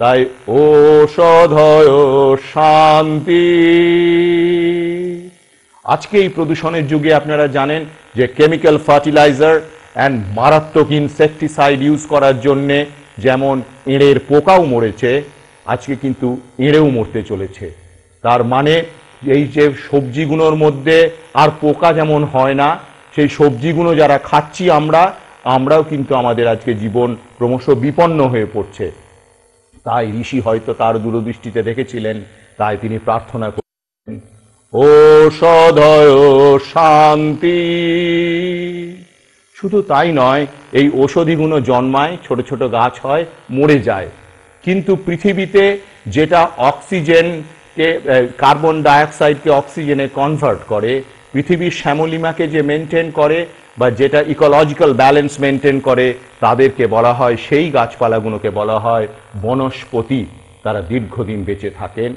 তাই ঔষধয় শান্তি। আজকে এই প্রদূষণের যুগে আপনারা জানেন যে কেমিক্যাল ফার্টিলাইজার অ্যান্ড মারাত্মক ইনসেকটিসাইড ইউজ করার জন্যে যেমন এঁড়ের পোকাও মরেছে, আজকে কিন্তু এঁড়েও মরতে চলেছে। তার মানে এই যে সবজিগুলোর মধ্যে আর পোকা যেমন হয় না, সেই সবজিগুলো যারা খাচ্ছি আমরাও কিন্তু আমাদের আজকে জীবন ক্রমশ বিপন্ন হয়ে পড়ছে। তাই ঋষি হয়তো তার দূরদৃষ্টিতে দেখেছিলেন, তাই তিনি প্রার্থনা করলেন ঔষধয় শান্তি। শুধু তাই নয়, এই ঔষধিগুলো জন্মায়, ছোট ছোট গাছ হয়, মরে যায়, কিন্তু পৃথিবীতে যেটা অক্সিজেনকে, কার্বন ডাইঅক্সাইডকে অক্সিজেনে কনভার্ট করে, পৃথিবীর শ্যামলিমাকে যে মেনটেন করে বা যেটা ইকোলজিক্যাল ব্যালেন্স মেনটেন করে, তাদেরকে বলা হয়, সেই গাছপালাগুলোকে বলা হয় বনস্পতি। তারা দীর্ঘদিন বেঁচে থাকেন।